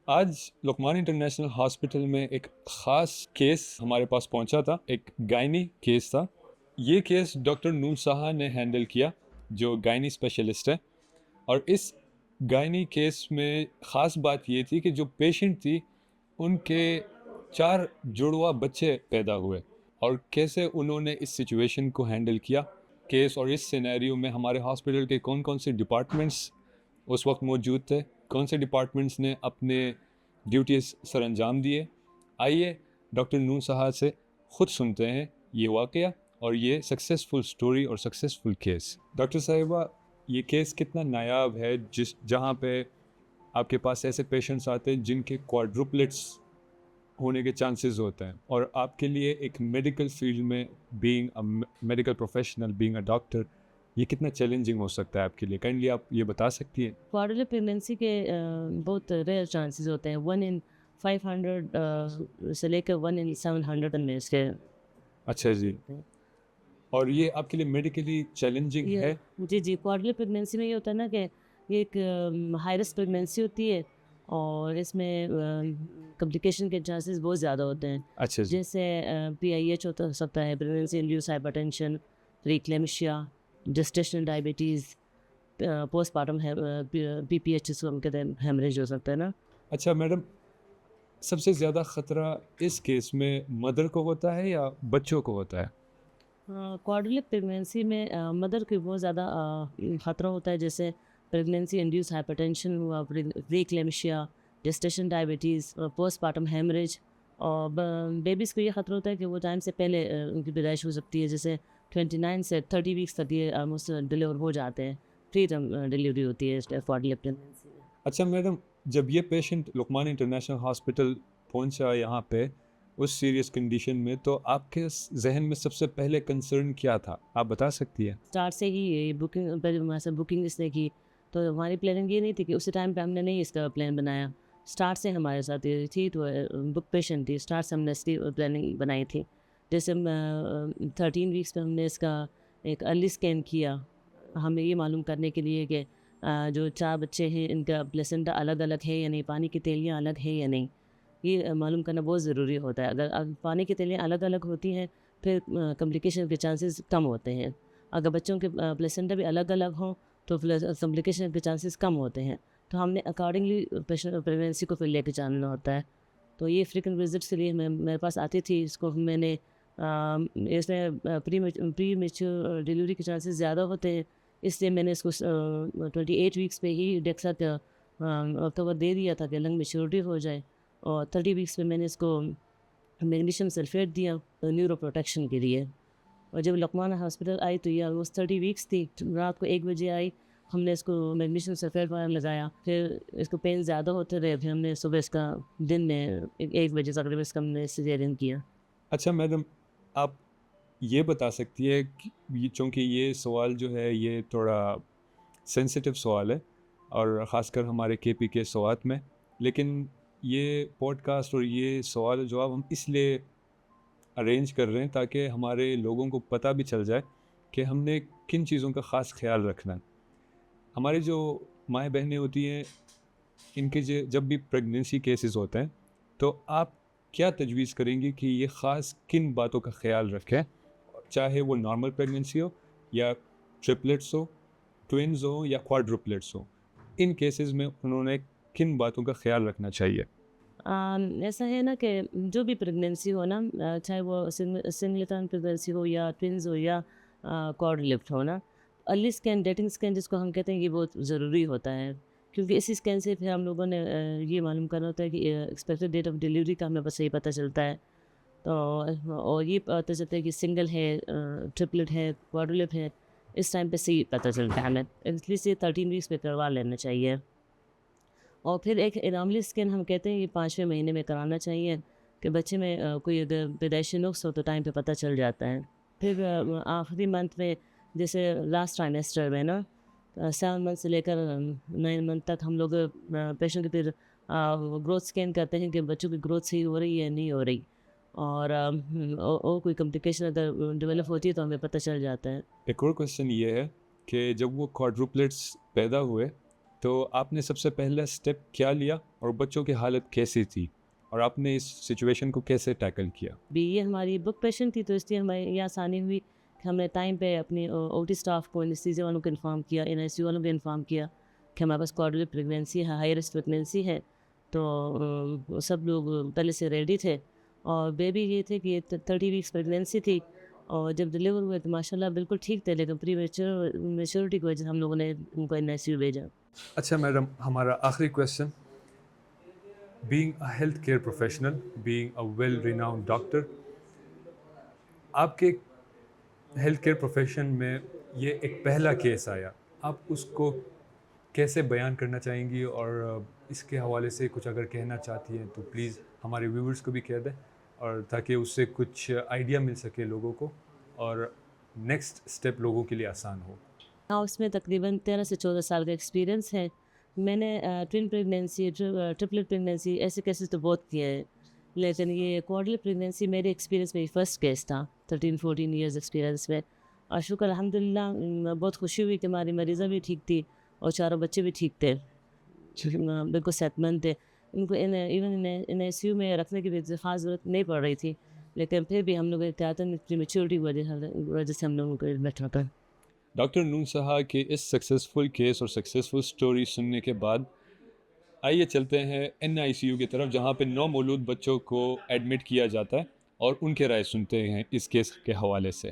आज लोकमान international hospital में एक ख़ास केस हमारे पास पहुंचा था। एक गायनी केस था। ये केस डॉक्टर नूर साहा ने हैंडल किया, जो गायनी स्पेशलिस्ट है। और इस गायनी केस में ख़ास बात ये थी कि जो पेशेंट थी, उनके 4 जुड़वा बच्चे पैदा हुए। और कैसे उन्होंने इस सिचुएशन को हैंडल किया, केस और इस सिनेरियो में हमारे हॉस्पिटल के कौन कौन से डिपार्टमेंट्स उस वक्त मौजूद थे, कौन से डिपार्टमेंट्स ने अपने ड्यूटीज सर अंजाम दिए। आइए डॉक्टर नूर साहा से खुद सुनते हैं ये वाक़या और ये सक्सेसफुल स्टोरी और सक्सेसफुल केस। डॉक्टर साहिबा, ये केस कितना नायाब है जहाँ पे आपके पास ऐसे पेशेंट्स आते हैं जिनके क्वाड्रुपलेट्स होने के चांसेस होते हैं, और आपके लिए एक मेडिकल फील्ड में being a medical professional, being a doctor, ये कितना चैलेंजिंग हो सकता है आपके लिए। काइंडली आप ये बता सकती हैं। क्वाड्रुपल प्रेगनेंसी के बहुत रेयर चांसेस होते हैं। 1 इन 500 से लेकर 1 इन 700 में इसके अच्छा जी। होते हैं। और ये आपके लिए मेडिकली चैलेंजिंग ये है? जी क्वाड्रुपल प्रेगनेंसी में ये होता है ना कि ये एक हाई रिस्क प्रेगनेंसी होती है और इसमें कॉम्प्लिकेशन के चांसेस बहुत ज़्यादा होते हैं। अच्छा जी। जैसे PIH हो सकता है, pregnancy induced hypertension, preeclampsia, gestational diabetes, postpartum PPH जिसको हम कहते हैं, हेमरेज हो सकता है ना। अच्छा मैडम, सबसे ज़्यादा ख़तरा इस केस में मदर को होता है या बच्चों को होता है? क्वाड्रुपल प्रेगनेंसी में मदर को बहुत ज़्यादा खतरा होता है। जैसे प्रेगनेंसी इंड्यूस हाइपरटेंशन हुआ, प्रीक्लेम्शिया, जेस्टेशन डायबिटीज़, पोस्टपार्टम हेमरेज। और बेबीज़ को ये खतरा होता है कि वो टाइम से पहले उनकी पैदाइश हो सकती है। जैसे 29 से 30 वीक्स तक ये ऑलमोस्ट डिलीवर हो जाते हैं। प्री टर्म डिलीवरी होती है क्वाड्रुपल प्रेगनेंसी में। अच्छा मैडम, जब ये पेशेंट लोकमान इंटरनेशनल हॉस्पिटल पहुंचा यहाँ पे उस सीरियस कंडीशन में, तो आपके जहन में सबसे पहले कंसर्न क्या था, आप बता सकती हैं? स्टार्ट से ही ये बुकिंग पहले हमारे साथ बुकिंग इसने की, तो हमारी प्लानिंग ये नहीं थी कि उसी टाइम पे हमने नहीं इसका प्लान बनाया। स्टार्ट से हमारे साथ ये थी, तो बुक पेशेंट थी, स्टार्ट से हमने इसकी प्लानिंग बनाई थी। जैसे 13 वीक्स पे हमने इसका एक अर्ली स्कैन किया, हमें ये मालूम करने के लिए कि जो 4 बच्चे हैं इनका प्लेसेंटा अलग अलग है या नहीं, पानी की थैलियाँ अलग है या नहीं, ये मालूम करना बहुत ज़रूरी होता है। अगर पानी की थैलियाँ अलग अलग होती हैं, फिर कॉम्प्लिकेशन के चांसेस कम होते हैं। अगर बच्चों के प्लेसेंटा भी अलग-अलग हों, तो कॉम्प्लिकेशन के चांसेस कम होते हैं। तो हमने अकॉर्डिंगली पेशेंट प्रेगनेंसी को फिर लेके चलना होता है। तो ये फ्रीक्वेंट विजिट्स के लिए मैं मेरे पास आती थी। इसको मैंने इसमें प्री मैच्योर डिलीवरी के चांसेस ज़्यादा होते हैं, इसलिए मैंने इसको 28 वीक्स पे ही डेक्सा का कवर दे दिया था कि लंग मैच्योरिटी हो जाए। और 30 वीक्स में मैंने इसको मैग्नीशियम सल्फेट दिया न्यूरो प्रोटेक्शन के लिए। और जब लकमान हॉस्पिटल आई तो ये ऑलमोस्ट 30 वीक्स थी। रात को 1 बजे आई, हमने इसको मैग्नीशियम सल्फेट वाला लगाया। फिर इसको पेन ज़्यादा होते रहे, फिर हमने सुबह इसका दिन में 1 बजे तकरीबन इसका हमने सिजेरियन किया। अच्छा मैडम, आप ये बता सकती है कि चूँकि ये सवाल जो है ये थोड़ा सेंसिटिव सवाल है, और ख़ासकर हमारे KP के स्वात में, लेकिन ये पॉडकास्ट और ये सवाल जवाब हम इसलिए अरेंज कर रहे हैं ताकि हमारे लोगों को पता भी चल जाए कि हमने किन चीज़ों का ख़ास ख्याल रखना है। हमारी जो माएँ बहनें होती हैं, इनके जब भी प्रेगनेंसी केसेस होते हैं, तो आप क्या तजवीज़ करेंगी कि ये ख़ास किन बातों का ख्याल रखें, चाहे वो नॉर्मल प्रेगनेंसी हो या ट्रिपलेट्स हो, ट्विन्स हो या क्वाड्रुपलेट्स हो? इन केसेस में उन्होंने किन बातों का ख्याल रखना चाहिए? ऐसा है ना कि जो भी प्रेगनेंसी हो ना, चाहे वो सिंगलेटन प्रेगनेंसी हो या ट्विन्स हो या कॉर्ड लिफ्ट हो ना, अर्ली स्कैन, डेटिंग स्कैन जिसको हम कहते हैं, ये बहुत ज़रूरी होता है। क्योंकि इसी स्कैन से फिर हम लोगों ने ये मालूम करना होता है कि एक्सपेक्टेड डेट ऑफ डिलीवरी का हमें बस यही पता चलता है। तो और ये पता चलता है कि सिंगल है, ट्रिपलेट है, क्वाड्रुलेट है, इस टाइम पे सही पता चलता है हमें। एटलीस्ट ये 13 वीक्स पे करवा लेना चाहिए। और फिर एक एनॉमली स्कैन हम कहते हैं, ये 5वें महीने में कराना चाहिए कि बच्चे में कोई अगर पैदाइशी नुक्स हो तो टाइम पे पता चल जाता है। फिर आखिरी मंथ में, जैसे लास्ट ट्राइमेस्टर में ना, 7 मंथ से लेकर 9 मंथ तक हम लोग पेशेंट के फिर ग्रोथ स्कैन करते हैं कि बच्चों की ग्रोथ सही हो रही है नहीं हो रही। और और कोई कॉम्प्लिकेशन अगर डेवलप होती है तो हमें पता चल जाता है। एक और क्वेश्चन ये है कि जब वो क्वाड्रुपलेट्स पैदा हुए, तो आपने सबसे पहला स्टेप क्या लिया और बच्चों की हालत कैसी थी और आपने इस सिचुएशन को कैसे टैकल किया? भी ये हमारी बुक पेशेंट थी, तो इसलिए हमें ये आसानी हुई कि हमने टाइम पे अपनी ओटी स्टाफ को, एनेस्थीसिया वालों को इन्फॉर्म किया, एनआईसीयू वालों को इन्फॉर्म किया कि हमारे पास क्वाड्रुपल प्रेगनेंसी है, हाई रिस्क प्रेगनेंसी है। तो सब लोग पहले से रेडी थे। और बेबी ये थे कि ये 30 वीक्स प्रेगनेंसी थी, और जब डिलीवर हुए तो माशाल्लाह बिल्कुल ठीक थे, लेकिन प्री मेच्योरिटी की वजह से हम लोगों ने उनको एनआईसीयू भेजा। अच्छा मैडम, हमारा आखिरी question, being a health care professional, being a well renowned doctor, आपके हेल्थ केयर प्रोफेशन में ये एक पहला केस आया, आप उसको कैसे बयान करना चाहेंगी और इसके हवाले से कुछ अगर कहना चाहती हैं तो प्लीज़ हमारे व्यूवर्स को भी कह दें, और ताकि उससे कुछ आइडिया मिल सके लोगों को और नेक्स्ट स्टेप लोगों के लिए आसान हो। हाँ, उसमें तकरीबन 13 से 14 साल का एक्सपीरियंस है। मैंने ट्विन प्रेगनेंसी, ट्रिपलेट प्रेगनेंसी, ऐसे केसेस तो बहुत किए हैं, लेकिन ये क्वाड्रुपल प्रेगनेंसी मेरे एक्सपीरियंस में ये फर्स्ट केस था 13-14 इयर्स एक्सपीरियंस में। और शुक्र अल्हम्दुलिल्लाह, बहुत खुशी हुई कि हमारी मरीज़ा भी ठीक थी और चारों बच्चे भी ठीक थे, बिल्कुल सेहतमंद थे। इनको इवन एनआईसीयू में रखने की भी ख़ास ज़रूरत नहीं पड़ रही थी, लेकिन फिर भी हम लोग एहतियातन प्रीमेच्योरिटी की वजह से हम लोगों को एडमिट रखा। डॉक्टर नून साहा के इस सक्सेसफुल केस और सक्सेसफुल स्टोरी सुनने के बाद आइए चलते हैं एनआईसीयू की तरफ, जहां पे नौमौलूद बच्चों को एडमिट किया जाता है और उनके राय सुनते हैं इस केस के हवाले से।